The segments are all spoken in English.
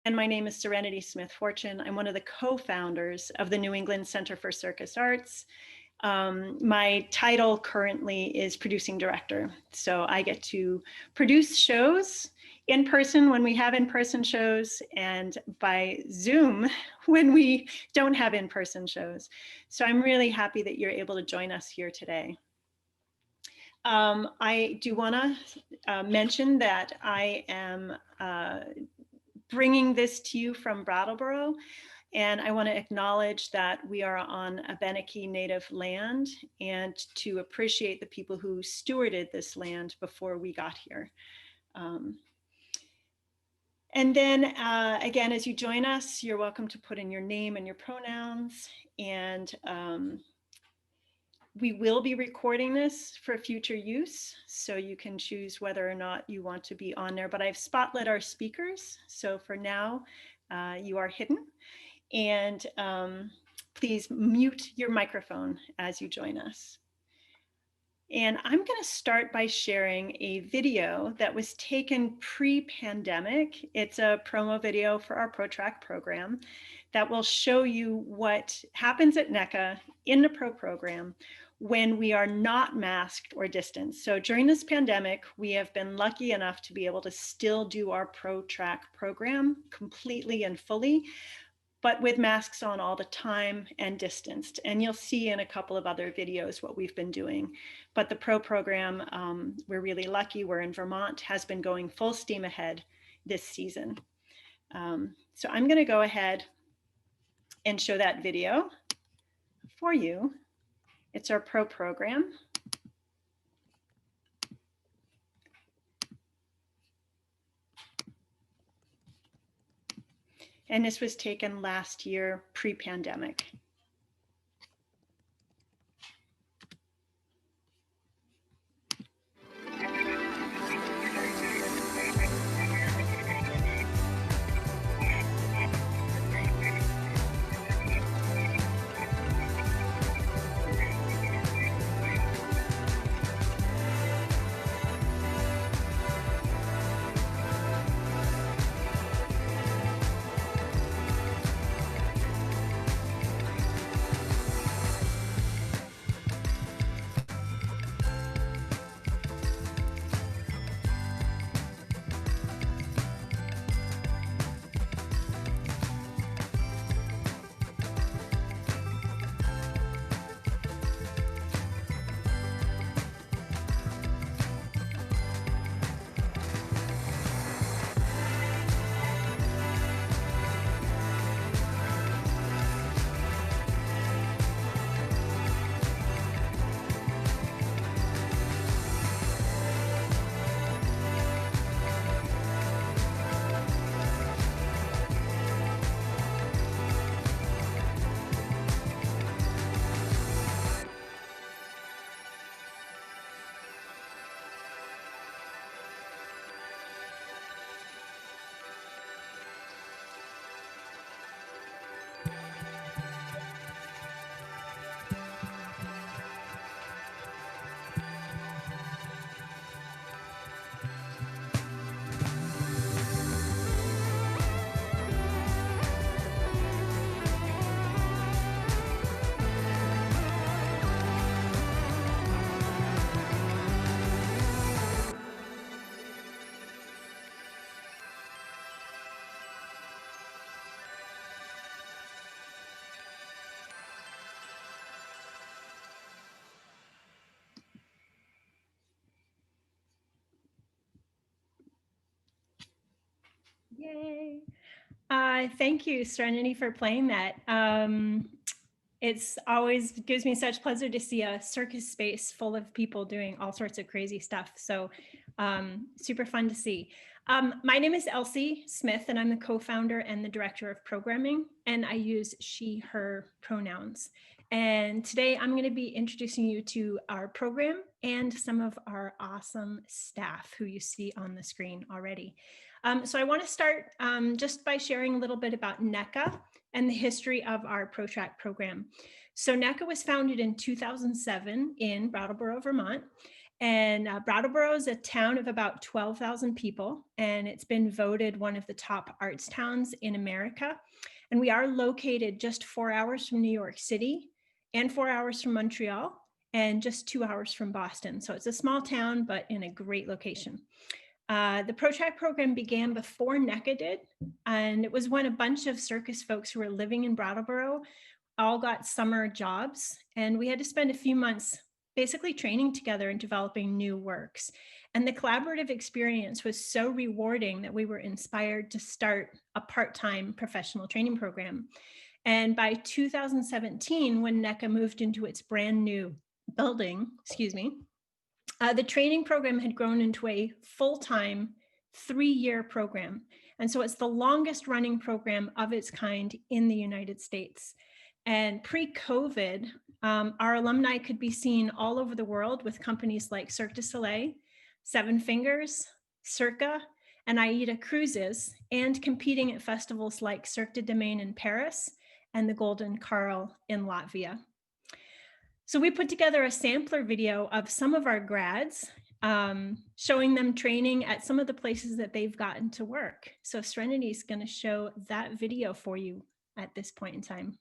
And my name is Serenity Smith Fortune. I'm one of the co-founders of the New England Center for Circus Arts. My title currently is producing director. So I get to produce shows in person when we have in-person shows, and by Zoom when we don't have in-person shows. So I'm really happy that you're able to join us here today. I do want to mention that I am bringing this to you from Brattleboro, and I want to acknowledge that we are on Abenaki Native land and to appreciate the people who stewarded this land before we got here. And then again, as you join us, you're welcome to put in your name and your pronouns, and we will be recording this for future use, so you can choose whether or not you want to be on there, but I've spotlit our speakers. So for now, you are hidden, and please mute your microphone as you join us. And I'm going to start by sharing a video that was taken pre-pandemic. It's a promo video for our ProTrack program that will show you what happens at NECA in the Pro program when we are not masked or distanced. So during this pandemic, we have been lucky enough to be able to still do our ProTrack program completely and fully, but with masks on all the time and distanced. And you'll see in a couple of other videos what we've been doing. But the Pro program, we're really lucky, we're in Vermont, has been going full steam ahead this season. So I'm gonna go ahead and show that video for you. It's our Pro program. And this was taken last year, pre-pandemic. Yay. Thank you, Serenity, for playing that. It's always gives me such pleasure to see a circus space full of people doing all sorts of crazy stuff. So super fun to see. My name is Elsie Smith, and I'm the co-founder and the director of programming, and I use she, her pronouns. And today I'm going to be introducing you to our program and some of our awesome staff who you see on the screen already. So I want to start just by sharing a little bit about NECA and the history of our ProTrack program. So NECA was founded in 2007 in Brattleboro, Vermont, And Brattleboro is a town of about 12,000 people, and it's been voted one of the top arts towns in America. And we are located just 4 hours from New York City and 4 hours from Montreal and just 2 hours from Boston. So it's a small town, but in a great location. The ProTrack program began before NECA did, and it was when a bunch of circus folks who were living in Brattleboro all got summer jobs, and we had to spend a few months basically training together and developing new works. And the collaborative experience was so rewarding that we were inspired to start a part-time professional training program. And by 2017, when NECA moved into its brand new building, the training program had grown into a full-time 3-year program. And so it's the longest running program of its kind in the United States. And pre-COVID, our alumni could be seen all over the world with companies like Cirque du Soleil, Seven Fingers, Circa, and AIDA Cruises, and competing at festivals like Cirque de Domaine in Paris and the Golden Carl in Latvia. So we put together a sampler video of some of our grads, showing them training at some of the places that they've gotten to work. So Serenity is going to show that video for you at this point in time.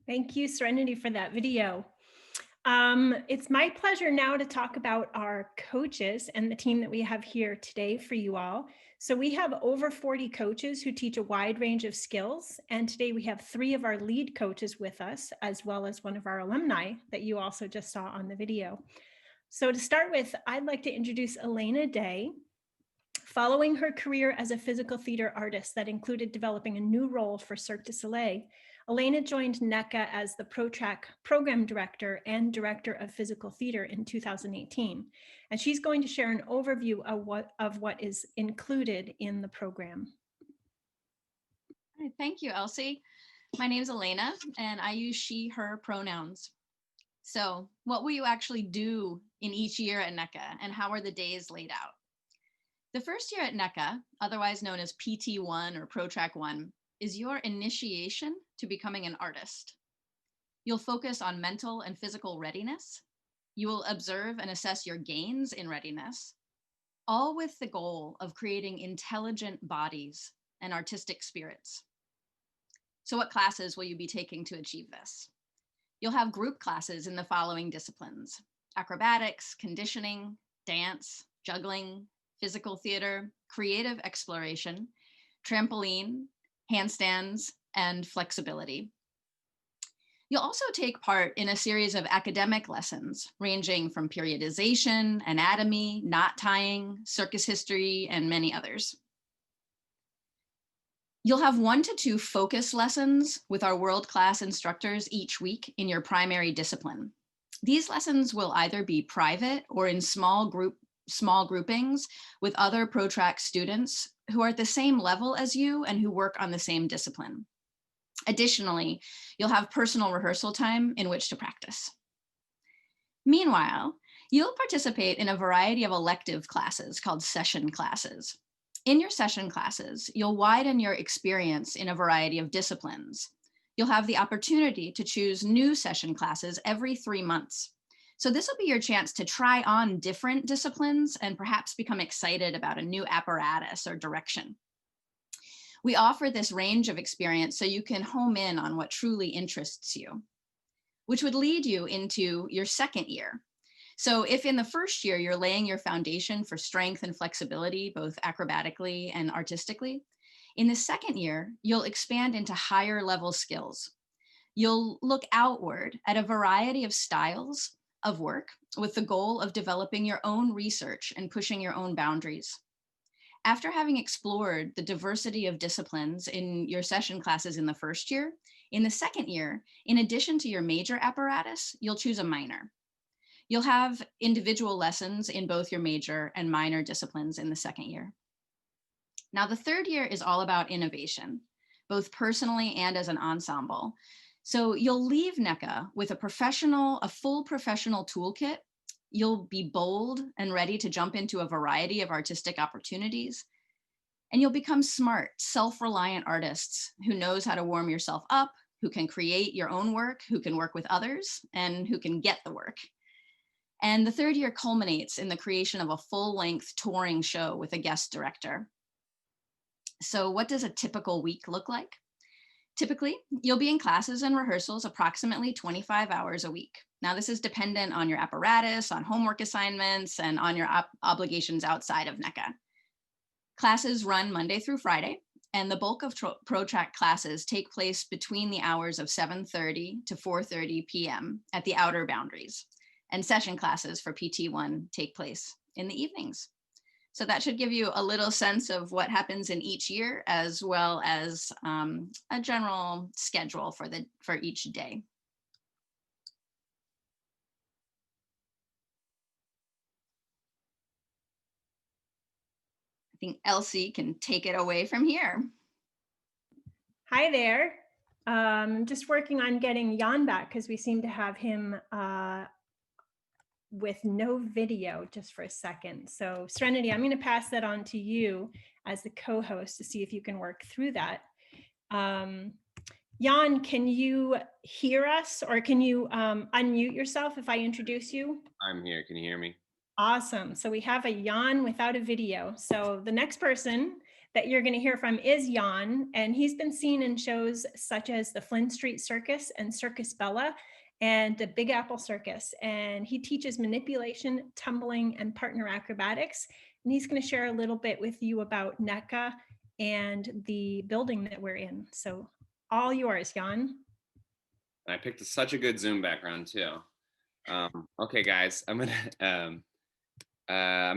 Thank you, Serenity, for that video. It's my pleasure now to talk about our coaches and the team that we have here today for you all. So we have over 40 coaches who teach a wide range of skills. And today we have 3 of our lead coaches with us, as well as one of our alumni that you also just saw on the video. So to start with, I'd like to introduce Elena Day. Following her career as a physical theater artist that included developing a new role for Cirque du Soleil, Elena joined NECA as the ProTrack Program Director and Director of Physical Theater in 2018. And she's going to share an overview of what is included in the program. Thank you, Elsie. My name is Elena, and I use she, her pronouns. So what will you actually do in each year at NECA, and how are the days laid out? The first year at NECA, otherwise known as PT1 or ProTrack 1, is your initiation to becoming an artist. You'll focus on mental and physical readiness. You will observe and assess your gains in readiness, all with the goal of creating intelligent bodies and artistic spirits. So what classes will you be taking to achieve this? You'll have group classes in the following disciplines: acrobatics, conditioning, dance, juggling, physical theater, creative exploration, trampoline, handstands, and flexibility. You'll also take part in a series of academic lessons ranging from periodization, anatomy, knot tying, circus history, and many others. You'll have 1 to 2 focus lessons with our world-class instructors each week in your primary discipline. These lessons will either be private or in small groupings with other ProTrack students who are at the same level as you and who work on the same discipline. Additionally, you'll have personal rehearsal time in which to practice. Meanwhile, you'll participate in a variety of elective classes called session classes. In your session classes, you'll widen your experience in a variety of disciplines. You'll have the opportunity to choose new session classes every 3 months. So this will be your chance to try on different disciplines and perhaps become excited about a new apparatus or direction. We offer this range of experience so you can home in on what truly interests you, which would lead you into your second year. So if in the first year you're laying your foundation for strength and flexibility, both acrobatically and artistically, in the second year, you'll expand into higher level skills. You'll look outward at a variety of styles of work with the goal of developing your own research and pushing your own boundaries. After having explored the diversity of disciplines in your session classes in the first year, in the second year, in addition to your major apparatus, you'll choose a minor. You'll have individual lessons in both your major and minor disciplines in the second year. Now, the third year is all about innovation, both personally and as an ensemble. So you'll leave NECA with a full professional toolkit. You'll be bold and ready to jump into a variety of artistic opportunities. And you'll become smart, self-reliant artists who knows how to warm yourself up, who can create your own work, who can work with others, and who can get the work. And the third year culminates in the creation of a full-length touring show with a guest director. So what does a typical week look like? Typically, you'll be in classes and rehearsals approximately 25 hours a week. Now, this is dependent on your apparatus, on homework assignments, and on your obligations outside of NECA. Classes run Monday through Friday, and the bulk of ProTrack classes take place between the hours of 7:30 to 4:30 p.m. at the outer boundaries, and session classes for PT1 take place in the evenings. So that should give you a little sense of what happens in each year, as well as a general schedule for each day. I think Elsie can take it away from here. Hi there. Just working on getting Jan back because we seem to have him with no video just for a second. So Serenity, I'm going to pass that on to you as the co-host to see if you can work through that. Jan, can you hear us, or can you unmute yourself if I introduce you? I'm here. Can you hear me? Awesome. So we have a Jan without a video. So the next person that you're going to hear from is Jan, and he's been seen in shows such as the Flynn Street Circus and Circus Bella and the Big Apple Circus. And he teaches manipulation, tumbling, and partner acrobatics. And he's going to share a little bit with you about NECA and the building that we're in. So all yours, Jan. I picked such a good Zoom background too. Okay, guys, I'm gonna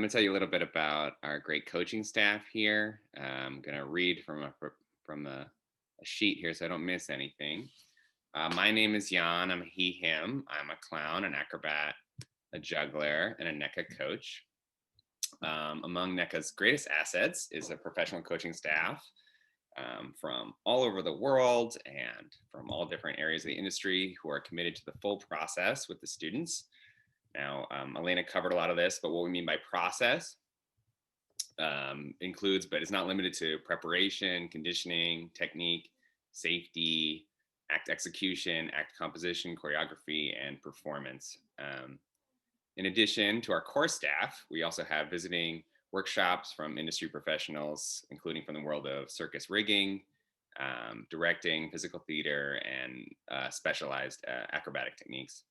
tell you a little bit about our great coaching staff here. I'm gonna read from a sheet here so I don't miss anything. My name is Jan. I'm a he, him. I'm a clown, an acrobat, a juggler, and a NECA coach. Among NECA's greatest assets is a professional coaching staff from all over the world and from all different areas of the industry who are committed to the full process with the students. Now, Elena covered a lot of this, but what we mean by process includes, but is not limited to, preparation, conditioning, technique, safety, act execution, act composition, choreography, and performance. In addition to our core staff, we also have visiting workshops from industry professionals, including from the world of circus rigging, directing, physical theater, and specialized acrobatic techniques.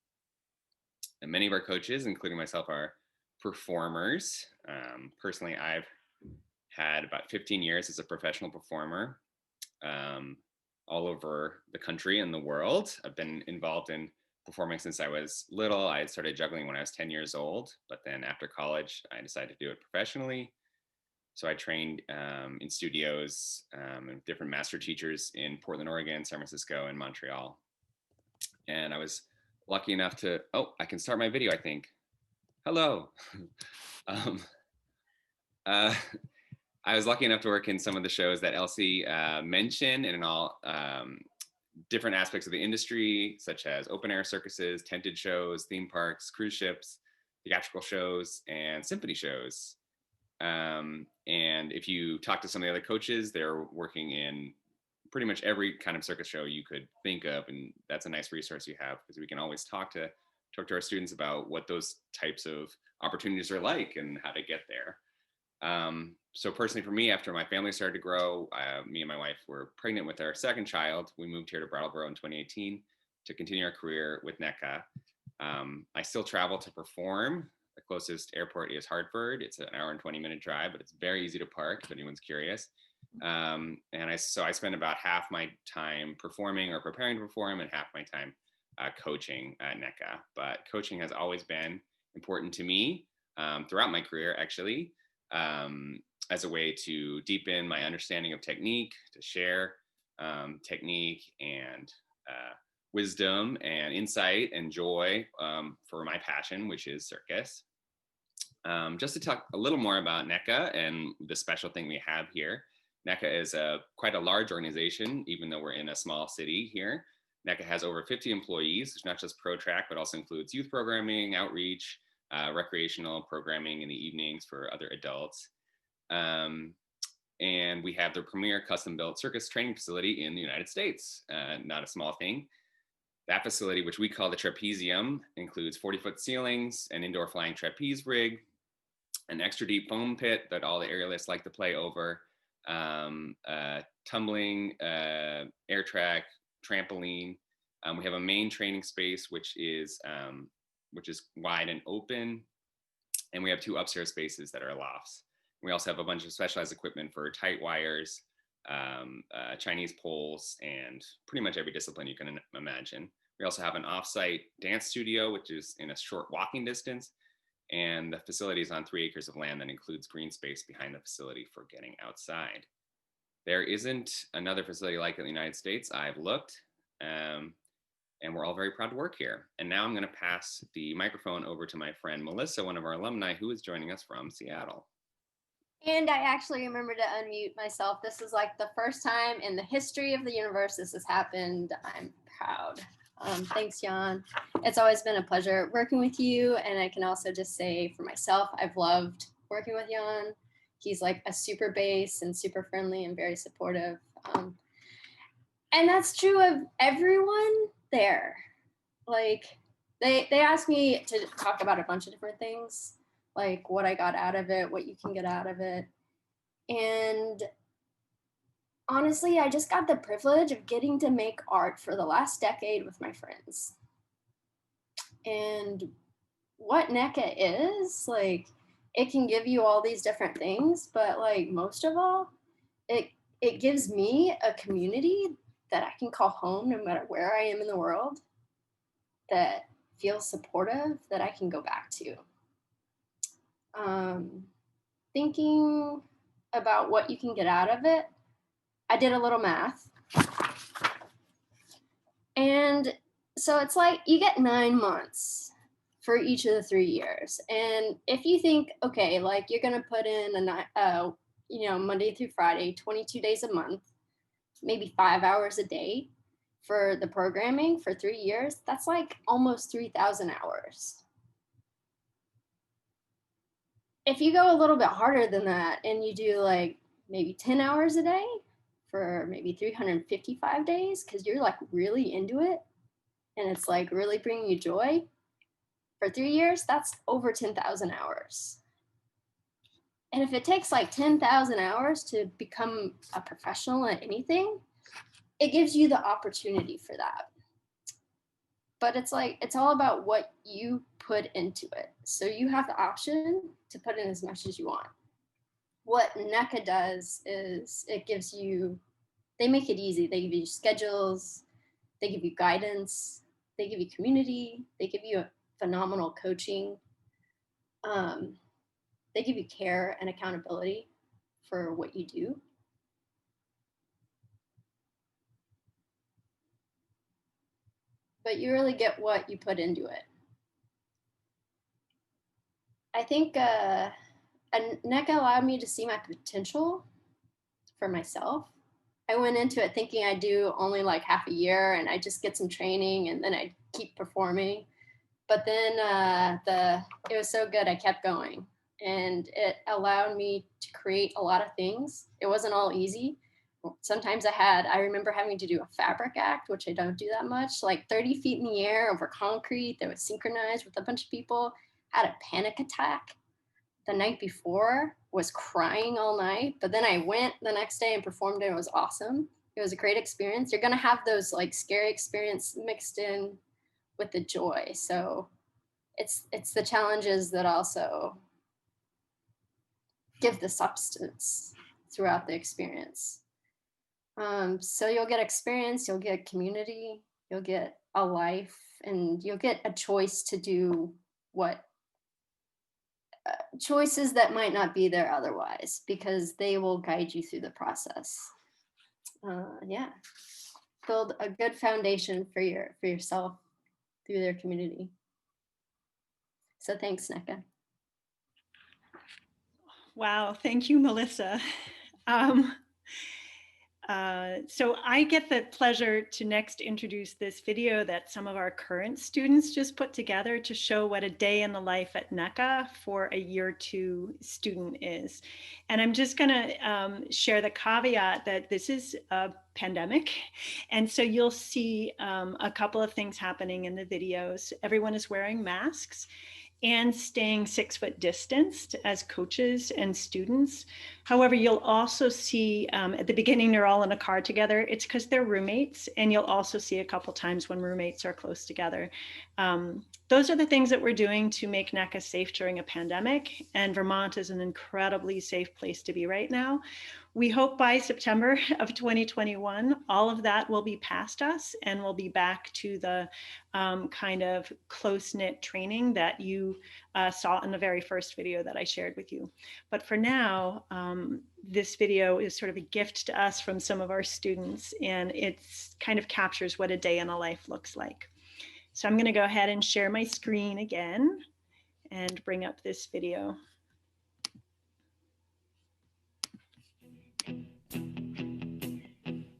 and many of our coaches, including myself, are performers. Personally, I've had about 15 years as a professional performer all over the country and the world. I've been involved in performing since I was little. I started juggling when I was 10 years old, but then after college, I decided to do it professionally. So I trained in studios and different master teachers in Portland, Oregon, San Francisco, and Montreal. And I was lucky enough to, oh, I can start my video, I think. Hello. um, I was lucky enough to work in some of the shows that Elsie mentioned, and in all different aspects of the industry, such as open air circuses, tented shows, theme parks, cruise ships, theatrical shows, and symphony shows. And if you talk to some of the other coaches, they're working in pretty much every kind of circus show you could think of, and that's a nice resource you have, because we can always talk to our students about what those types of opportunities are like and how to get there. So personally for me, after my family started to grow, me and my wife were pregnant with our second child. We moved here to Brattleboro in 2018 to continue our career with NECA. I still travel to perform. The closest airport is Hartford. It's an hour and 20-minute drive, but it's very easy to park if anyone's curious. And I spend about half my time performing or preparing to perform and half my time coaching at NECA. But coaching has always been important to me throughout my career, actually, as a way to deepen my understanding of technique, to share technique and wisdom and insight and joy for my passion, which is circus. Just to talk a little more about NECA and the special thing we have here. NECA is quite a large organization, even though we're in a small city here. NECA has over 50 employees. It's not just ProTrack, but also includes youth programming, outreach, recreational programming in the evenings for other adults. And we have the premier custom-built circus training facility in the United States, not a small thing. That facility, which we call the trapezium, includes 40-foot ceilings, an indoor flying trapeze rig, an extra deep foam pit that all the aerialists like to play over, tumbling, air track, trampoline. We have a main training space, which is wide and open. And we have 2 upstairs spaces that are lofts. We also have a bunch of specialized equipment for tight wires, Chinese poles, and pretty much every discipline you can imagine. We also have an off-site dance studio, which is in a short walking distance. And the facility is on 3 acres of land that includes green space behind the facility for getting outside. There isn't another facility like it in the United States. I've looked, and we're all very proud to work here. And now I'm going to pass the microphone over to my friend Melissa, one of our alumni, who is joining us from Seattle. And I actually remember to unmute myself. This is like the first time in the history of the universe this has happened. I'm proud. Thanks, Jan. It's always been a pleasure working with you. And I can also just say for myself, I've loved working with Jan. He's like a super bass and super friendly and very supportive. And that's true of everyone there. Like they asked me to talk about a bunch of different things, like what I got out of it, what you can get out of it. And honestly, I just got the privilege of getting to make art for the last decade with my friends. And what NECA is, like, it can give you all these different things, but like most of all, it gives me a community that I can call home no matter where I am in the world, that feels supportive, that I can go back to. Thinking about what you can get out of it, I did a little math. And so it's like you get 9 months for each of the 3 years. And if you think, okay, like you're going to put in Monday through Friday, 22 days a month, maybe 5 hours a day for the programming for 3 years, that's like almost 3,000 hours. If you go a little bit harder than that and you do like maybe 10 hours a day for maybe 355 days, because you're like really into it and it's like really bringing you joy, for 3 years, that's over 10,000 hours. And if it takes like 10,000 hours to become a professional at anything, it gives you the opportunity for that. But it's like, it's all about what you put into it. So you have the option to put in as much as you want. What NECA does is they make it easy. They give you schedules, they give you guidance, they give you community, they give you a phenomenal coaching. They give you care and accountability for what you do. But you really get what you put into it. I think NECA allowed me to see my potential for myself. I went into it thinking I'd do only like half a year and I'd just get some training and then I'd keep performing. But then it was so good, I kept going. And it allowed me to create a lot of things. It wasn't all easy. Sometimes I remember having to do a fabric act, which I don't do that much, like 30 feet in the air over concrete that was synchronized with a bunch of people. Had a panic attack the night before, was crying all night, but then I went the next day and performed and it was awesome. It was a great experience. You're gonna have those like scary experience mixed in with the joy. So it's the challenges that also give the substance throughout the experience. So you'll get experience, you'll get community, you'll get a life, and you'll get a choice to do choices that might not be there otherwise, because they will guide you through the process. Yeah, build a good foundation for yourself through their community. So thanks, NECA. Wow, thank you, Melissa. So I get the pleasure to next introduce this video that some of our current students just put together to show what a day in the life at NECA for a year 2 student is. And I'm just gonna share the caveat that this is a pandemic. And so you'll see a couple of things happening in the videos. Everyone is wearing masks and staying 6 foot distanced as coaches and students. However, you'll also see at the beginning, they're all in a car together. It's because they're roommates, and you'll also see a couple times when roommates are close together. Those are the things that we're doing to make NECA safe during a pandemic, and Vermont is an incredibly safe place to be right now. We hope by September of 2021, all of that will be past us and we'll be back to the kind of close-knit training that you saw in the very first video that I shared with you. But for now, this video is sort of a gift to us from some of our students, and it kind of captures what a day in a life looks like. So I'm gonna go ahead and share my screen again and bring up this video.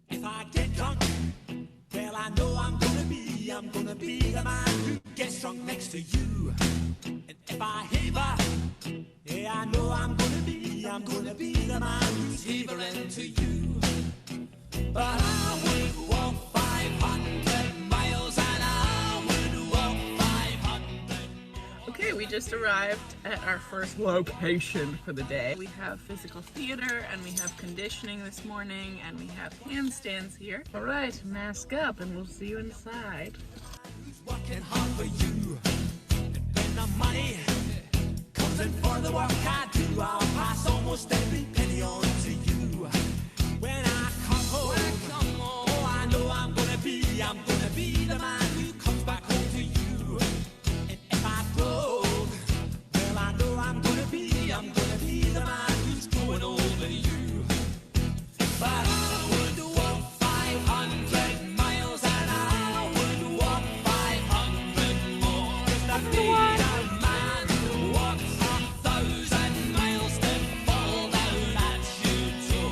If I get drunk, well, I know I'm gonna be the man who gets drunk next to you. And if I heaver, yeah, I know I'm gonna be the man who's heavering to you. But I would walk 500 miles and I would walk 500 more. Okay, we just arrived at our first location for the day. We have physical theater and we have conditioning this morning and we have handstands here. All right, mask up and we'll see you inside. Working hard for you, and when the money comes in for the work I do, I'll pass almost every penny on to you. When I come home, oh, I know I'm gonna be the man who comes back home to you. And if I broke, well, I know I'm gonna be the man who's going over you. But I would walk 500 miles and I would walk 500 more. Just to be the man who walks 1,000 miles to fall down at you too.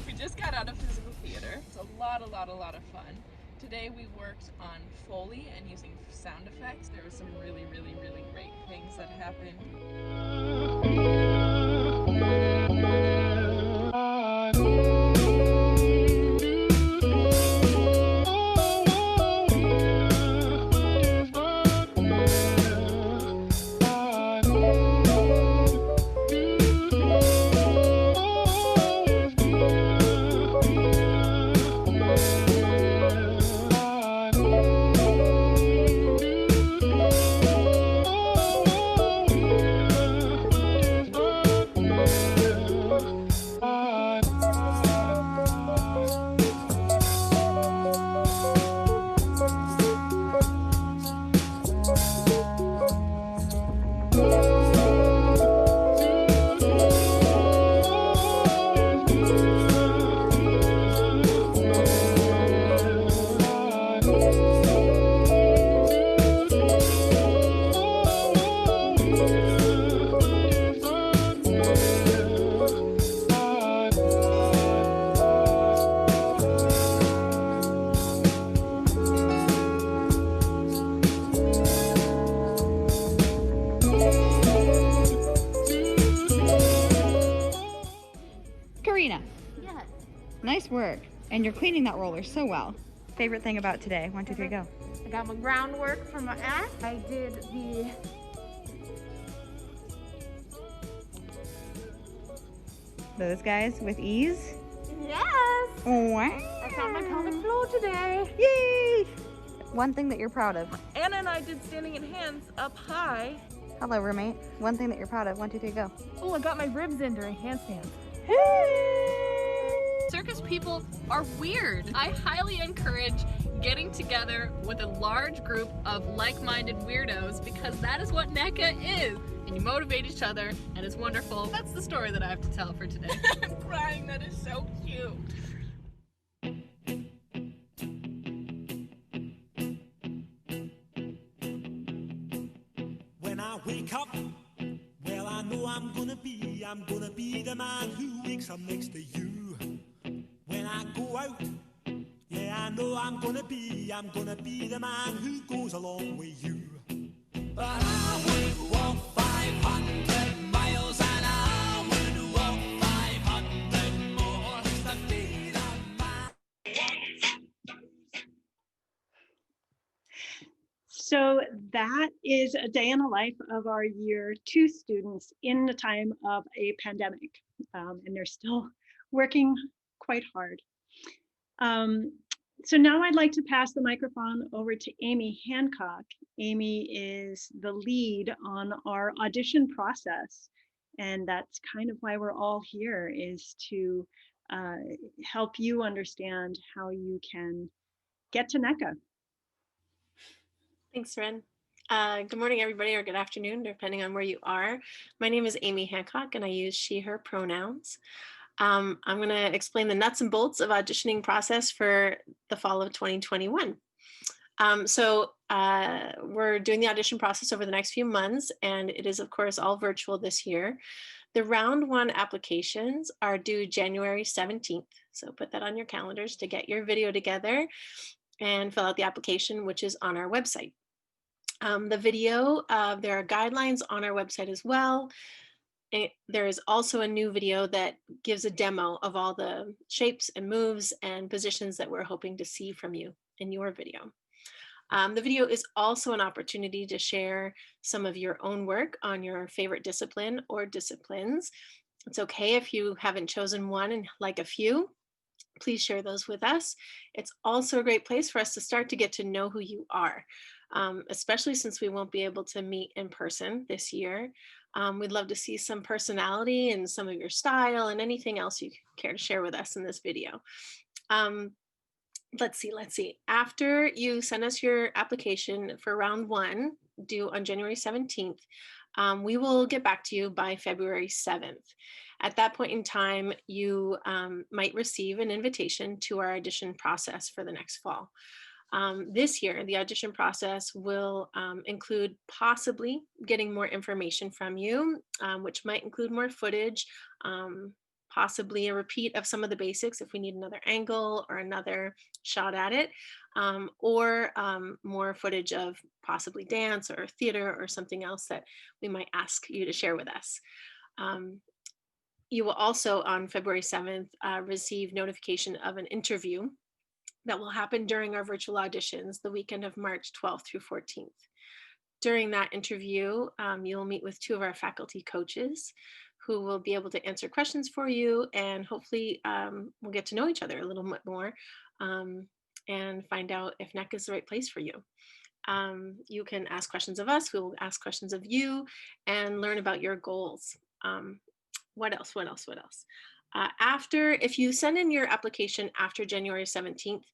We just got out of physical theater. It's a lot of fun. Today we worked on Foley and using sound effects. There were some really great things that happened. Karina. Yes. Nice work. And you're cleaning that roller so well. Favorite thing about today? 1, 2, 3, go. I got my groundwork for my act. I did the Those guys with ease. yes. Wow. I found my pelvic floor today. Yay! One thing that you're proud of. Anna and I did standing in hands up high. Hello, roommate. One thing that you're proud of. 1, 2, 3, go. Oh, I got my ribs in during handstands. Circus people are weird. I highly encourage getting together with a large group of like-minded weirdos because that is what NECA is. And you motivate each other and it's wonderful. That's the story that I have to tell for today. I'm crying, that is so cute. When I wake up, well, I know I'm gonna be the man who wakes up next to you. When I go out, yeah, I know I'm gonna be the man who goes along with you. But I would walk 500 miles and I would walk 500 more to be the man. So that is a day in the life of our year 2 students in the time of a pandemic. And they're still working quite hard. So now I'd like to pass the microphone over to Amy Hancock. Amy is the lead on our audition process. And that's kind of why we're all here, is to help you understand how you can get to NECA. Thanks, Ren. Good morning, everybody, or good afternoon, depending on where you are. My name is Amy Hancock, and I use she, her pronouns. I'm going to explain the nuts and bolts of auditioning process for the fall of 2021. We're doing the audition process over the next few months, and it is, of course, all virtual this year. The round 1 applications are due January 17th. So put that on your calendars to get your video together and fill out the application, which is on our website. The video, there are guidelines on our website as well. There is also a new video that gives a demo of all the shapes and moves and positions that we're hoping to see from you in your video. The video is also an opportunity to share some of your own work on your favorite discipline or disciplines. It's okay if you haven't chosen one and like a few. Please share those with us. It's also a great place for us to start to get to know who you are, especially since we won't be able to meet in person this year. We'd love to see some personality and some of your style and anything else you care to share with us in this video. Let's see. After you send us your application for round 1, due on January 17th, we will get back to you by February 7th. At that point in time, you might receive an invitation to our audition process for the next fall. This year, the audition process will include possibly getting more information from you, which might include more footage, possibly a repeat of some of the basics if we need another angle or another shot at it, or more footage of possibly dance or theater or something else that we might ask you to share with us. You will also, on February 7th, receive notification of an interview that will happen during our virtual auditions the weekend of March 12th through 14th. During that interview, you'll meet with 2 of our faculty coaches who will be able to answer questions for you, and hopefully we'll get to know each other a little bit more and find out if NECA is the right place for you. You can ask questions of us, we will ask questions of you, and learn about your goals. What else? If you send in your application after January 17th,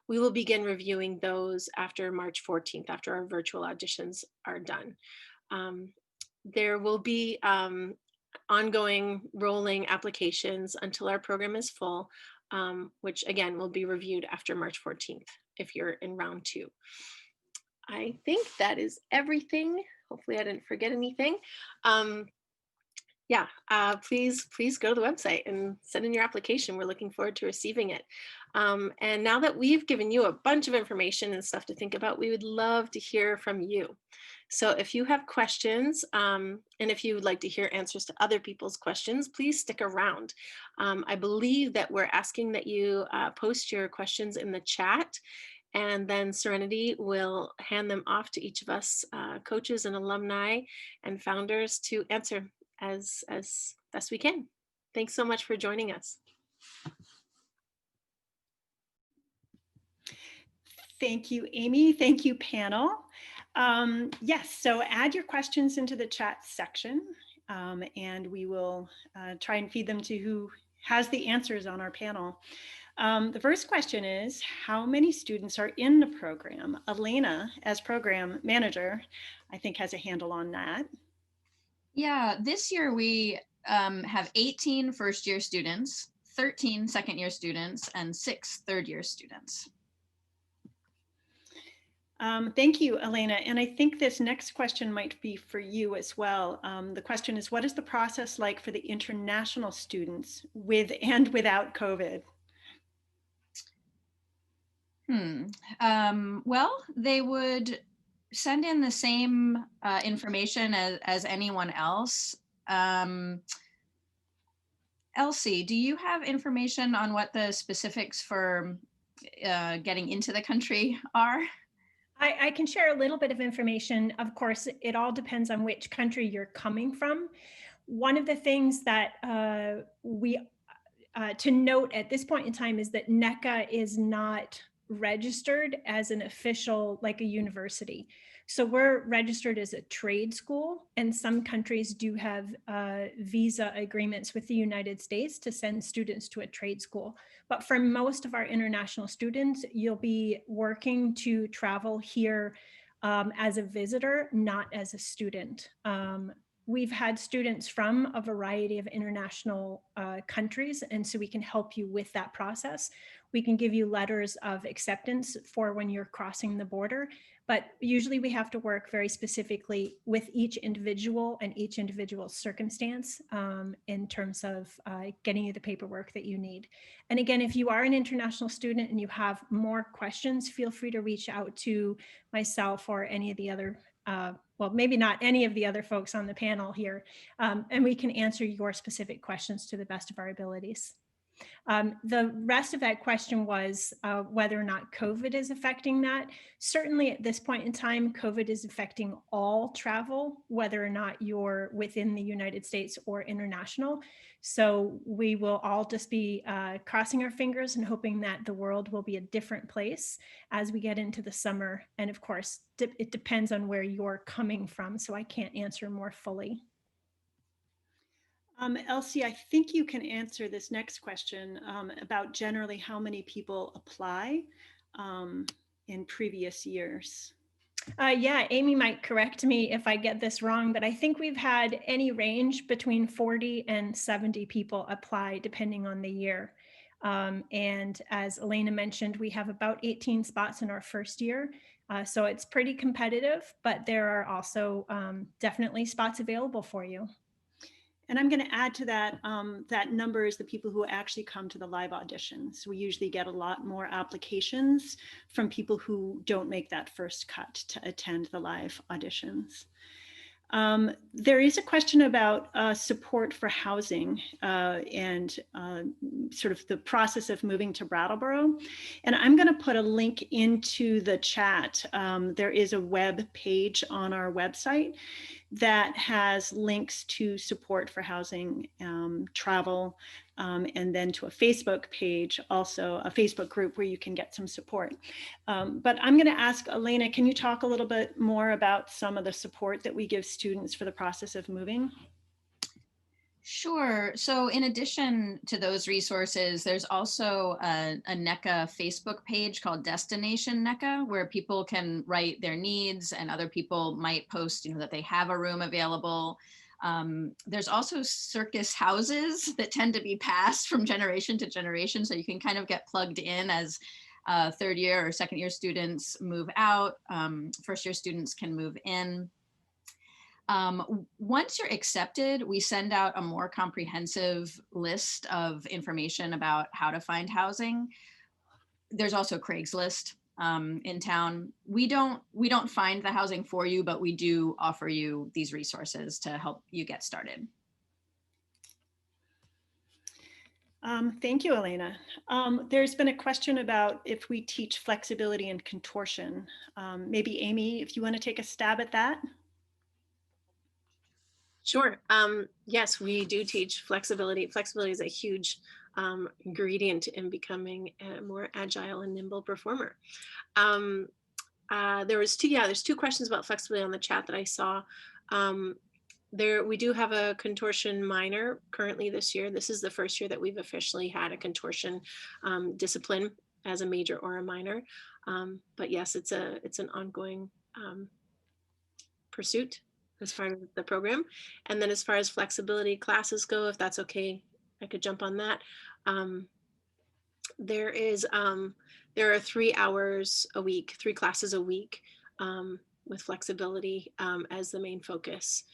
we will begin reviewing those after March 14th, after our virtual auditions are done. There will be ongoing rolling applications until our program is full, which again will be reviewed after March 14th if you're in round 2. I think that is everything. Hopefully I didn't forget anything. Yeah, please go to the website and send in your application. We're looking forward to receiving it. And now that we've given you a bunch of information and stuff to think about, we would love to hear from you. So if you have questions, and if you would like to hear answers to other people's questions, please stick around. I believe that we're asking that you post your questions in the chat, and then Serenity will hand them off to each of us coaches and alumni and founders to answer as best we can. Thanks so much for joining us. Thank you, Amy. Thank you, panel. Yes, so add your questions into the chat section, and we will try and feed them to who has the answers on our panel. The first question is, how many students are in the program? Elena, as program manager, I think has a handle on that. Yeah, this year we have 18 first-year students, 13 second-year students, and 6 third-year students. Thank you, Elena. And I think this next question might be for you as well. The question is, what is the process like for the international students with and without COVID? Well, they would send in the same information as anyone else. Elsie, do you have information on what the specifics for getting into the country are? I can share a little bit of information. Of course, it all depends on which country you're coming from. One of the things that to note at this point in time is that NECA is not registered as an official, like a university. So we're registered as a trade school, and some countries do have visa agreements with the United States to send students to a trade school. But for most of our international students, you'll be working to travel here as a visitor, not as a student. We've had students from a variety of international countries, and so we can help you with that process. We can give you letters of acceptance for when you're crossing the border, but usually we have to work very specifically with each individual and each individual's circumstance in terms of getting you the paperwork that you need. And again, if you are an international student and you have more questions, feel free to reach out to myself or any of the other well, maybe not any of the other folks on the panel here, and we can answer your specific questions to the best of our abilities. The rest of that question was whether or not COVID is affecting that. Certainly at this point in time, COVID is affecting all travel, whether or not you're within the United States or international. So we will all just be crossing our fingers and hoping that the world will be a different place as we get into the summer. And of course, it depends on where you're coming from, so I can't answer more fully. Elsie, I think you can answer this next question about generally how many people apply in previous years. Yeah, Amy might correct me if I get this wrong, but I think we've had any range between 40 and 70 people apply depending on the year. And as Elena mentioned, we have about 18 spots in our first year. So it's pretty competitive, but there are also definitely spots available for you. And I'm going to add to that, that number is the people who actually come to the live auditions. We usually get a lot more applications from people who don't make that first cut to attend the live auditions. There is a question about support for housing and sort of the process of moving to Brattleboro. And I'm going to put a link into the chat. There is a web page on our website that has links to support for housing, travel, and then to a Facebook page, also a Facebook group where you can get some support. But I'm going to ask Elena, can you talk a little bit more about some of the support that we give students for the process of moving? Sure. So in addition to those resources, there's also a NECA Facebook page called Destination NECA, where people can write their needs and other people might post, that they have a room available. There's also circus houses that tend to be passed from generation to generation. So you can kind of get plugged in as third year or second year students move out. First year students can move in. Once you're accepted, we send out a more comprehensive list of information about how to find housing. There's also Craigslist in town. We don't find the housing for you, but we do offer you these resources to help you get started. Thank you, Elena. There's been a question about if we teach flexibility and contortion. Maybe Amy, if you want to take a stab at that. Sure. Yes, we do teach flexibility. Flexibility is a huge ingredient in becoming a more agile and nimble performer. There's two questions about flexibility on the chat that I saw. We do have a contortion minor currently this year. This is the first year that we've officially had a contortion discipline as a major or a minor. But yes, it's an ongoing pursuit as part of the program. And then as far as flexibility classes go, if that's okay, I could jump on that. There are 3 hours a week, 3 classes a week with flexibility as the main focus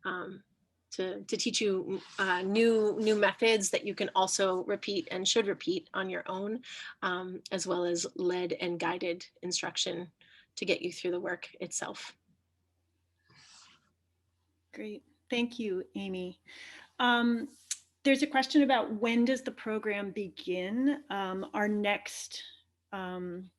to teach you new methods that you can also repeat and should repeat on your own, as well as led and guided instruction to get you through the work itself. Great. Thank you, Amy. There's a question about when does the program begin? Our next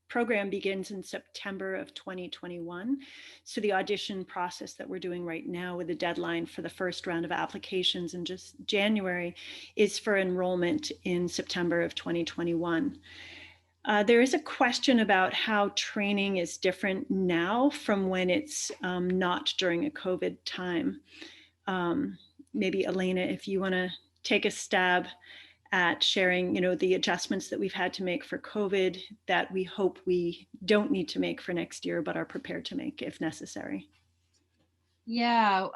program begins in September of 2021. So the audition process that we're doing right now with the deadline for the first round of applications in just January is for enrollment in September of 2021. There is a question about how training is different now from when it's not during a COVID time. Maybe Elena, if you want to take a stab at sharing, the adjustments that we've had to make for COVID that we hope we don't need to make for next year, but are prepared to make if necessary. Yeah,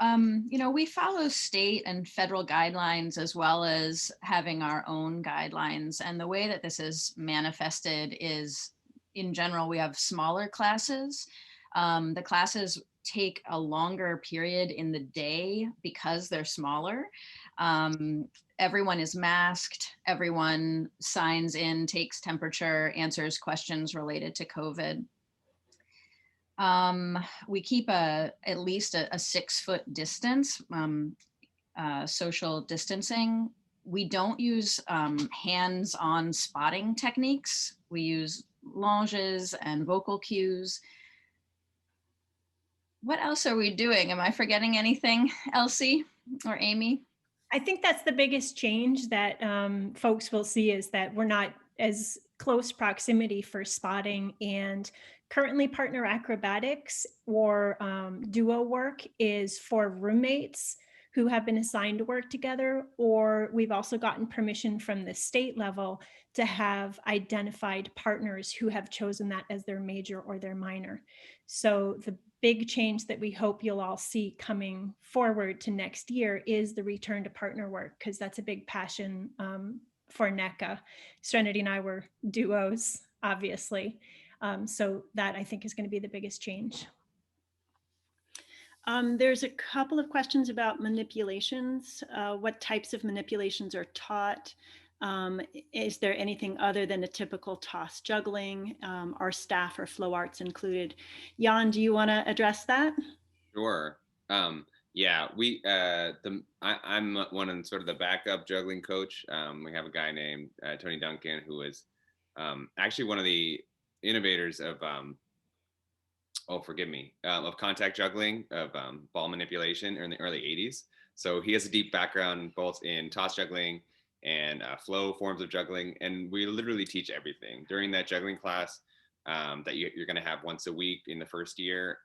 we follow state and federal guidelines as well as having our own guidelines. And the way that this is manifested is, in general, we have smaller classes. The classes take a longer period in the day because they're smaller. Everyone is masked. Everyone signs in, takes temperature, answers questions related to COVID. We keep at least a 6-foot distance, social distancing. We don't use hands-on spotting techniques. We use longes and vocal cues. What else are we doing? Am I forgetting anything, Elsie or Amy? I think that's the biggest change that folks will see is that we're not as close proximity for spotting, and currently partner acrobatics or duo work is for roommates who have been assigned to work together, or we've also gotten permission from the state level to have identified partners who have chosen that as their major or their minor. So the big change that we hope you'll all see coming forward to next year is the return to partner work, because that's a big passion for NECA. Serenity and I were duos, obviously. So that I think is going to be the biggest change. There's a couple of questions about manipulations. What types of manipulations are taught? Is there anything other than a typical toss juggling? Are staff or flow arts included? Jan, do you want to address that? Sure. Yeah, I'm one of sort of the backup juggling coach. We have a guy named Tony Duncan, who is actually one of the innovators of of contact juggling, of ball manipulation in the early 80s. So he has a deep background both in toss juggling and flow forms of juggling. And we literally teach everything during that juggling class that you're going to have once a week in the first year.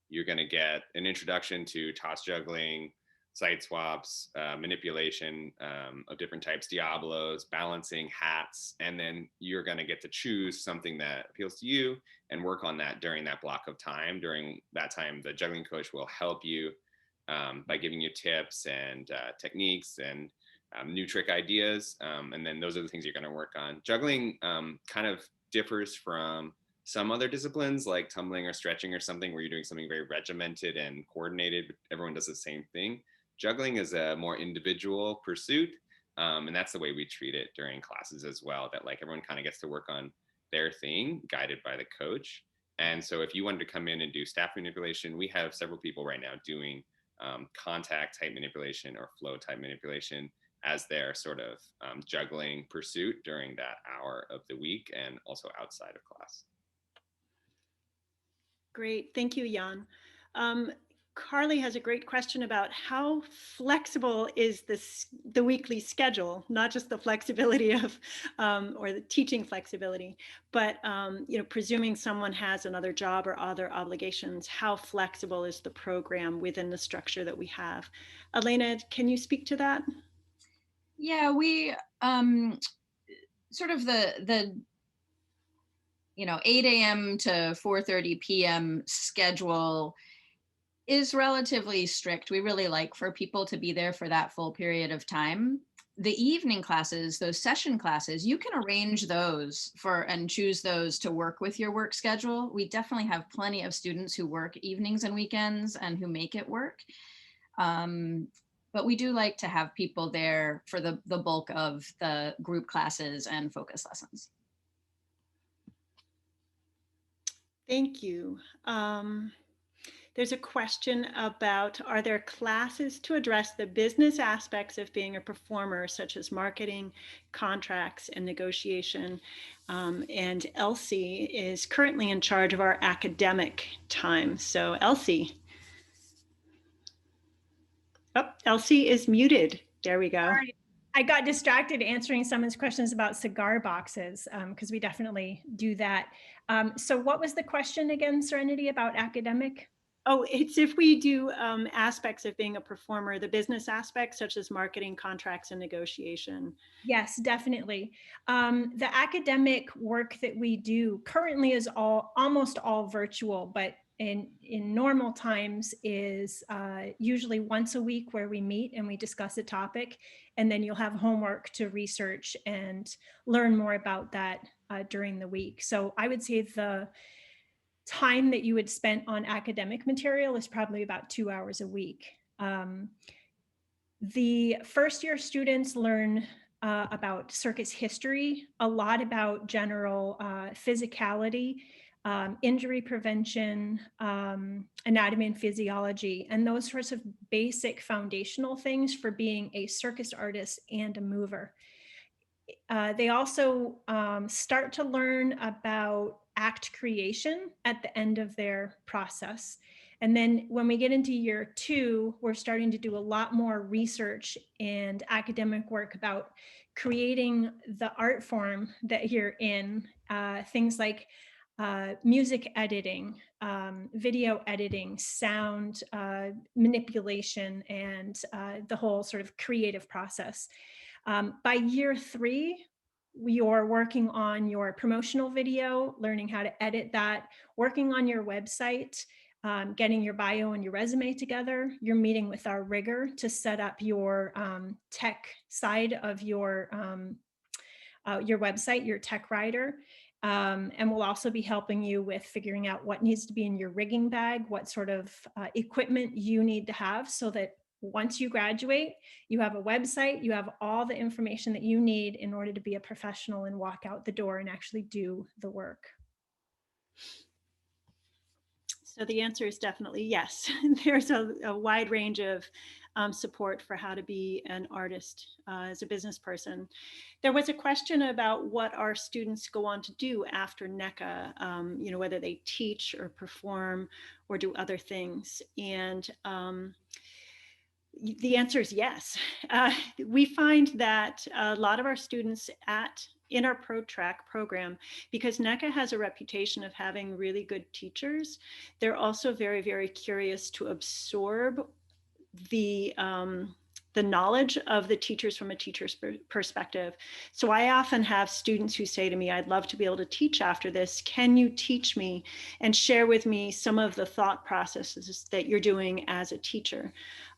You're going to get an introduction to toss juggling, side swaps, manipulation of different types, Diablos, balancing, hats, and then you're going to get to choose something that appeals to you and work on that during that block of time. During that time, the juggling coach will help you by giving you tips and techniques and new trick ideas. And then those are the things you're going to work on. Juggling kind of differs from some other disciplines like tumbling or stretching or something where you're doing something very regimented and coordinated, but everyone does the same thing. Juggling is a more individual pursuit. And that's the way we treat it during classes as well, that like everyone kind of gets to work on their thing guided by the coach. And so if you wanted to come in and do staff manipulation, we have several people right now doing contact type manipulation or flow type manipulation as their sort of juggling pursuit during that hour of the week and also outside of class. Great, thank you, Jan. Carly has a great question about how flexible is the weekly schedule, not just the flexibility of, or the teaching flexibility, but presuming someone has another job or other obligations, how flexible is the program within the structure that we have? Elena, can you speak to that? Yeah, we sort of the 8 a.m. to 4:30 p.m. schedule is relatively strict. We really like for people to be there for that full period of time. The evening classes, those session classes, you can arrange those and choose those to work with your work schedule. We definitely have plenty of students who work evenings and weekends and who make it work. But we do like to have people there for the bulk of the group classes and focus lessons. Thank you. There's a question about, are there classes to address the business aspects of being a performer, such as marketing, contracts, and negotiation? And Elsie is currently in charge of our academic time. So Elsie. Oh, Elsie is muted. There we go. Sorry. I got distracted answering someone's questions about cigar boxes, because we definitely do that. So what was the question again, Serenity, about academic? Oh, it's if we do aspects of being a performer, the business aspects such as marketing, contracts, and negotiation. Yes, definitely. The academic work that we do currently is almost all virtual, but in normal times is usually once a week where we meet and we discuss a topic, and then you'll have homework to research and learn more about that during the week. So I would say the time that you would spend on academic material is probably about 2 hours a week. The first year students learn about circus history, a lot about general physicality, injury prevention, anatomy and physiology, and those sorts of basic foundational things for being a circus artist and a mover. They also start to learn about act creation at the end of their process. And then when we get into year 2, we're starting to do a lot more research and academic work about creating the art form that you're in, things like music editing, video editing, sound manipulation, and the whole sort of creative process. By year 3, you're working on your promotional video, learning how to edit that, working on your website, getting your bio and your resume together. You're meeting with our rigger to set up your tech side of your website, your tech writer. And we'll also be helping you with figuring out what needs to be in your rigging bag, what sort of equipment you need to have so that once you graduate, you have a website, you have all the information that you need in order to be a professional and walk out the door and actually do the work. So the answer is definitely yes. There's a wide range of support for how to be an artist as a business person. There was a question about what our students go on to do after NECA, whether they teach or perform or do other things. And the answer is yes. We find that a lot of our students in our ProTrack program, because NECA has a reputation of having really good teachers, they're also very, very curious to absorb the knowledge of the teachers from a teacher's perspective. So I often have students who say to me, I'd love to be able to teach after this. Can you teach me and share with me some of the thought processes that you're doing as a teacher?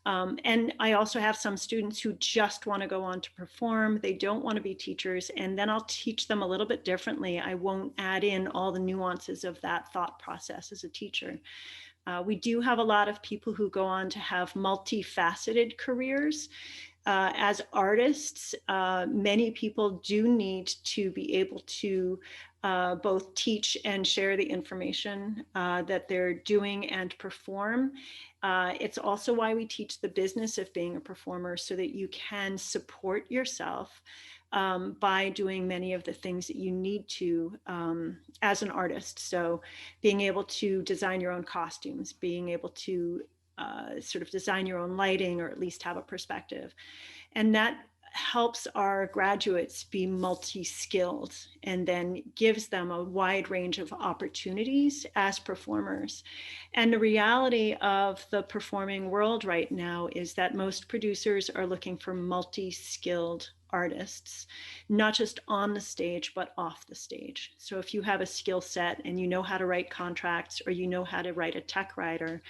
And I also have some students who just want to go on to perform. They don't want to be teachers. And then I'll teach them a little bit differently. I won't add in all the nuances of that thought process as a teacher. We do have a lot of people who go on to have multifaceted careers. As artists, many people do need to be able to both teach and share the information that they're doing and perform. It's also why we teach the business of being a performer, so that you can support yourself by doing many of the things that you need to as an artist. So being able to design your own costumes, being able to sort of design your own lighting, or at least have a perspective. And that helps our graduates be multi-skilled, and then gives them a wide range of opportunities as performers. And the reality of the performing world right now is that most producers are looking for multi-skilled artists, not just on the stage, but off the stage. So if you have a skill set and you know how to write contracts, or you know how to write a tech writer,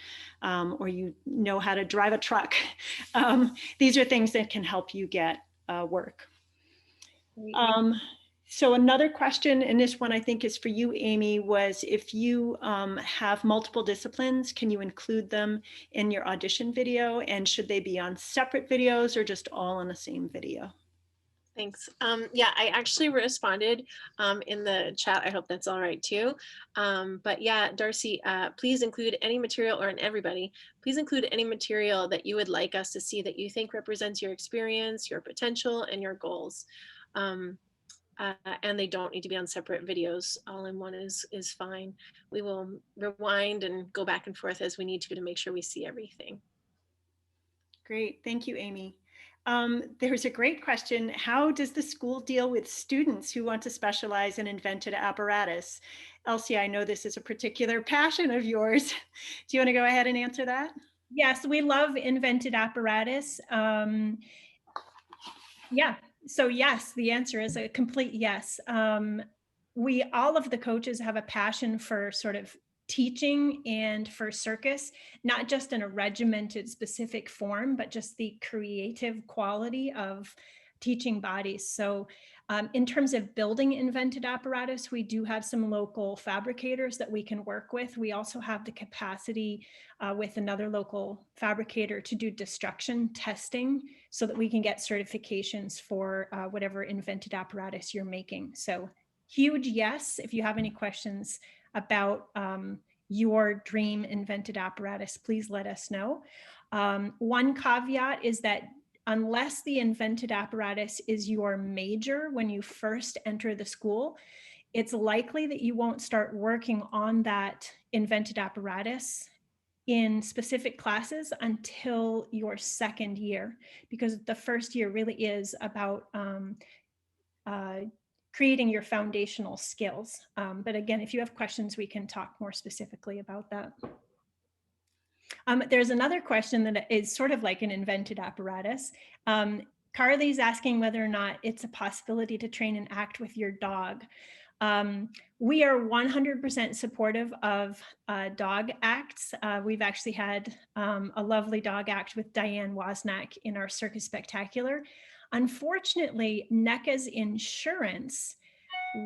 or you know how to drive a truck, these are things that can help you get work. So another question, and this one I think is for you, Amy, was if you have multiple disciplines, can you include them in your audition video? And should they be on separate videos or just all on the same video? Thanks. Yeah, I actually responded in the chat. I hope that's all right too. But yeah, Darcy, please include any material, or in everybody, please include any material that you would like us to see that you think represents your experience, your potential, and your goals. And they don't need to be on separate videos. All in one is fine. We will rewind and go back and forth as we need to make sure we see everything. Great, thank you, Amy. There's a great question. How does the school deal with students who want to specialize in invented apparatus? Elsie, I know this is a particular passion of yours. Do you want to go ahead and answer that? Yes, we love invented apparatus. Yeah, so yes, the answer is a complete yes. All of the coaches have a passion for sort of teaching and for circus, not just in a regimented specific form, but just the creative quality of teaching bodies. So in terms of building invented apparatus, we do have some local fabricators that we can work with. We also have the capacity with another local fabricator to do destruction testing, so that we can get certifications for whatever invented apparatus you're making. So huge yes. If you have any questions about your dream invented apparatus, please let us know. One caveat is that unless the invented apparatus is your major when you first enter the school, it's likely that you won't start working on that invented apparatus in specific classes until your second year, because the first year really is about creating your foundational skills. But again, if you have questions, we can talk more specifically about that. There's another question that is sort of like an invented apparatus. Carly's asking whether or not it's a possibility to train and act with your dog. We are 100% supportive of dog acts. We've actually had a lovely dog act with Diane Wozniak in our Circus Spectacular. Unfortunately, NECA's insurance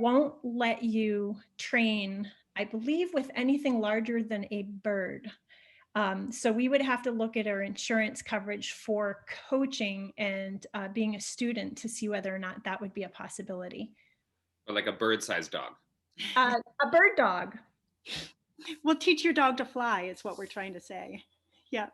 won't let you train, I believe, with anything larger than a bird. So we would have to look at our insurance coverage for coaching and being a student to see whether or not that would be a possibility. Or like a bird-sized dog. A bird dog. We'll teach your dog to fly is what we're trying to say. Yeah.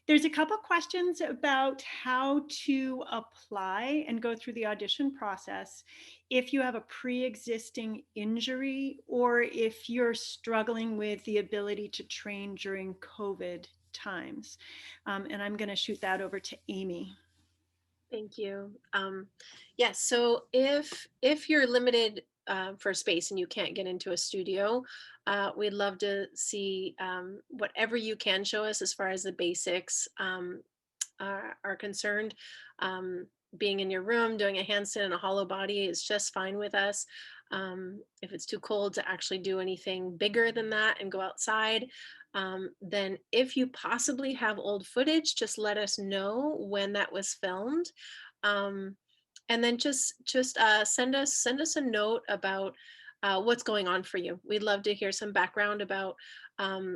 There's a couple questions about how to apply and go through the audition process if you have a pre-existing injury, or if you're struggling with the ability to train during COVID times. And I'm going to shoot that over to Amy. Thank you. Yes, so if you're limited for space and you can't get into a studio, we'd love to see whatever you can show us as far as the basics are concerned. Being in your room, doing a handstand and a hollow body is just fine with us. If it's too cold to actually do anything bigger than that and go outside, then if you possibly have old footage, just let us know when that was filmed. And then just send us a note about what's going on for you. We'd love to hear some background about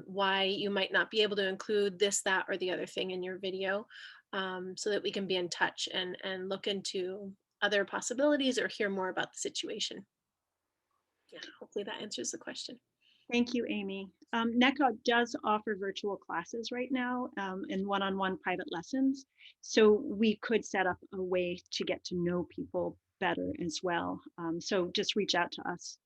why you might not be able to include this, that, or the other thing in your video, so that we can be in touch and look into other possibilities or hear more about the situation. Yeah, hopefully that answers the question. Thank you, Amy. NECA does offer virtual classes right now and one-on-one private lessons. So we could set up a way to get to know people better as well. So just reach out to us.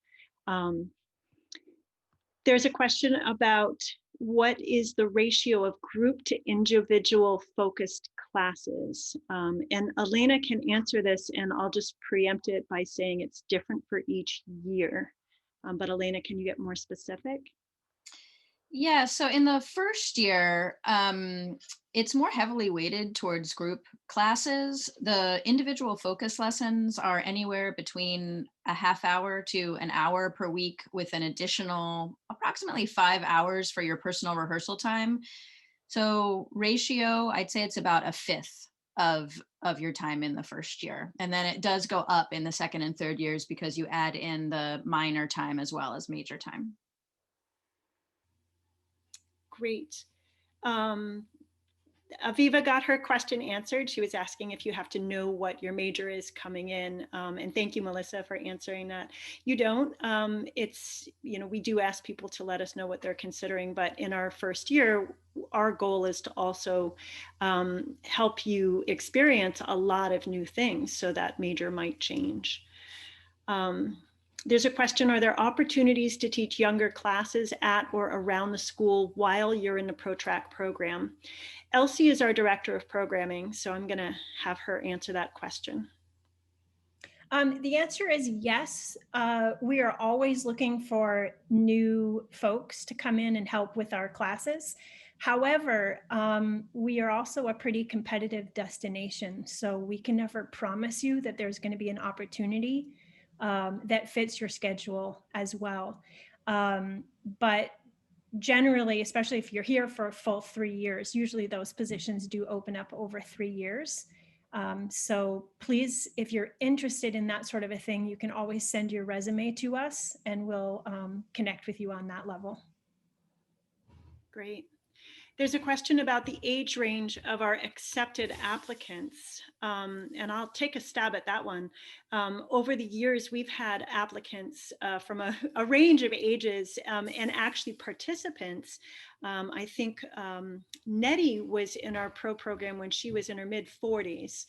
There's a question about what is the ratio of group to individual focused classes? And Elena can answer this, and I'll just preempt it by saying it's different for each year. But Elena, can you get more specific? Yeah, so in the first year, it's more heavily weighted towards group classes. The individual focus lessons are anywhere between a half hour to an hour per week, with an additional approximately 5 hours for your personal rehearsal time. So ratio, I'd say it's about a fifth of your time in the first year. And then it does go up in the second and third years because you add in the minor time as well as major time. Great. Aviva got her question answered. She was asking if you have to know what your major is coming in. And thank you, Melissa, for answering that. You don't. It's, you know, we do ask people to let us know what they're considering, but in our first year, our goal is to also help you experience a lot of new things, so that major might change. There's a question, are there opportunities to teach younger classes at or around the school while you're in the ProTrack program? Elsie is our director of programming, so I'm going to have her answer that question. The answer is yes. We are always looking for new folks to come in and help with our classes. However, we are also a pretty competitive destination, so we can never promise you that there's going to be an opportunity that fits your schedule as well. But generally, especially if you're here for a full 3 years, usually those positions do open up over 3 years. So please, if you're interested in that sort of a thing, you can always send your resume to us and we'll connect with you on that level. Great. There's a question about the age range of our accepted applicants, and I'll take a stab at that one. Over the years, we've had applicants from a range of ages, and actually participants. I think Nettie was in our pro program when she was in her mid-40s.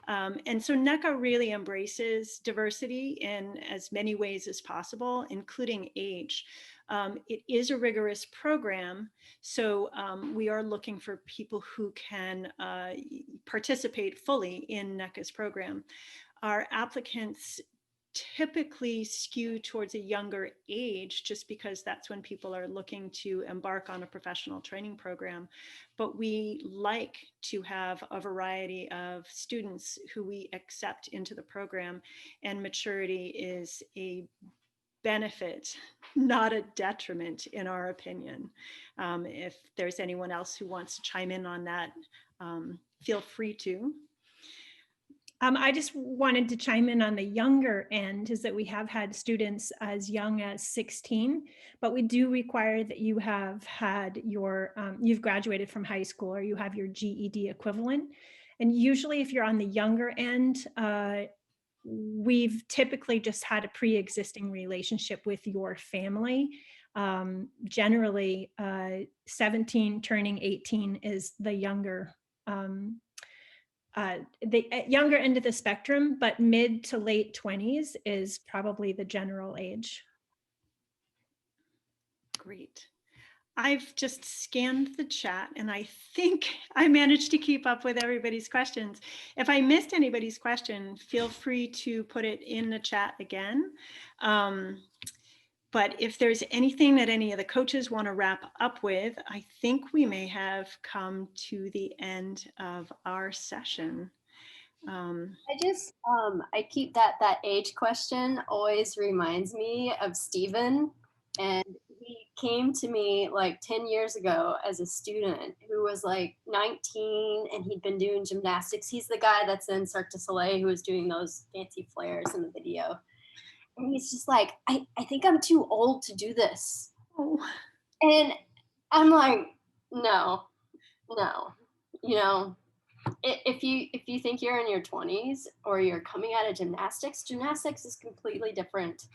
And so NECA really embraces diversity in as many ways as possible, including age. It is a rigorous program, so we are looking for people who can participate fully in NECA's program. Our applicants typically skew towards a younger age just because that's when people are looking to embark on a professional training program. But we like to have a variety of students who we accept into the program, and maturity is a benefit, not a detriment, in our opinion. If there's anyone else who wants to chime in on that, feel free to. I just wanted to chime in on the younger end, is that we have had students as young as 16, but we do require that you have had your, you've graduated from high school or you have your GED equivalent. And usually if you're on the younger end, we've typically just had a pre-existing relationship with your family. Generally, 17 turning 18 is the younger end of the spectrum, but mid to late 20s is probably the general age. Great. I've just scanned the chat and I think I managed to keep up with everybody's questions. If I missed anybody's question, feel free to put it in the chat again. But if there's anything that any of the coaches want to wrap up with, I think we may have come to the end of our session. I keep that age question always reminds me of Steven, and he came to me like 10 years ago as a student who was like 19 and he'd been doing gymnastics. He's the guy that's in Cirque du Soleil who was doing those fancy flares in the video. And he's just like, I think I'm too old to do this. Oh. And I'm like, no, you know, if you think you're in your 20s or you're coming out of gymnastics is completely different.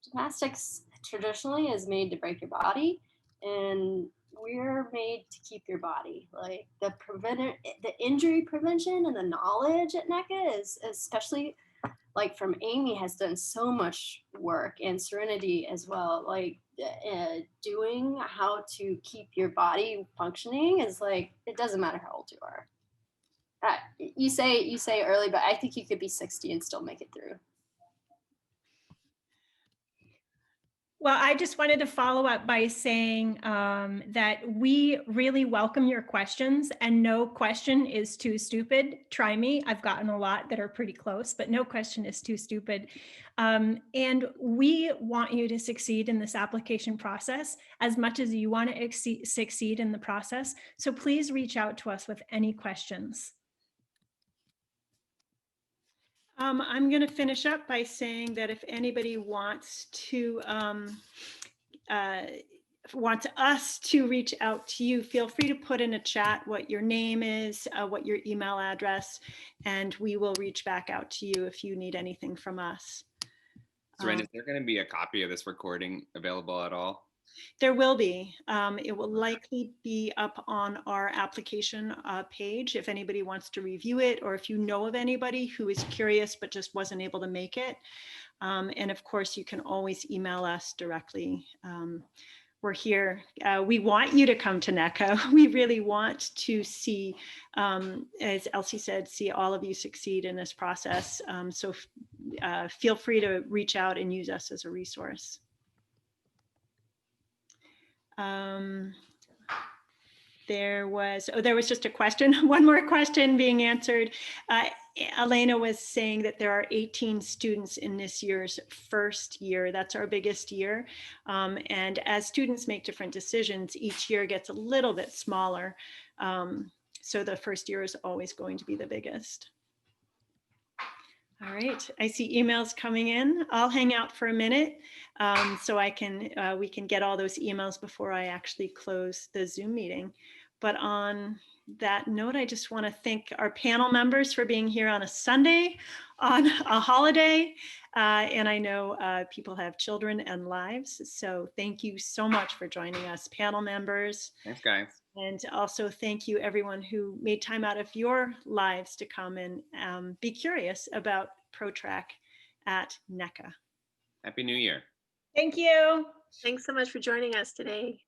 Gymnastics traditionally is made to break your body, and we're made to keep your body. Like the injury prevention and the knowledge at NECA is, especially like from Amy, has done so much work, and Serenity as well. Like doing how to keep your body functioning is like, it doesn't matter how old you are. You say early, but I think you could be 60 and still make it through. Well, I just wanted to follow up by saying that we really welcome your questions, and no question is too stupid. Try me. I've gotten a lot that are pretty close, but no question is too stupid. And we want you to succeed in this application process as much as you want to succeed in the process. So please reach out to us with any questions. I'm going to finish up by saying that if anybody wants us to reach out to you, feel free to put in a chat what your name is, what your email address, and we will reach back out to you if you need anything from us. Seren, is there going to be a copy of this recording available at all? There will be. It will likely be up on our application page if anybody wants to review it, or if you know of anybody who is curious but just wasn't able to make it. And of course, you can always email us directly. We're here. We want you to come to NECA. We really want to see, as Elsie said, see all of you succeed in this process. So feel free to reach out and use us as a resource. There was just a question, one more question being answered. Elena was saying that there are 18 students in this year's first year. That's our biggest year. And as students make different decisions, each year gets a little bit smaller. So the first year is always going to be the biggest. All right, I see emails coming in. I'll hang out for a minute so we can get all those emails before I actually close the Zoom meeting. But on that note, I just want to thank our panel members for being here on a Sunday, on a holiday. And I know people have children and lives. So thank you so much for joining us, panel members. Thanks, guys. And also thank you everyone who made time out of your lives to come and be curious about ProTrack at NECA. Happy New Year. Thank you. Thanks so much for joining us today.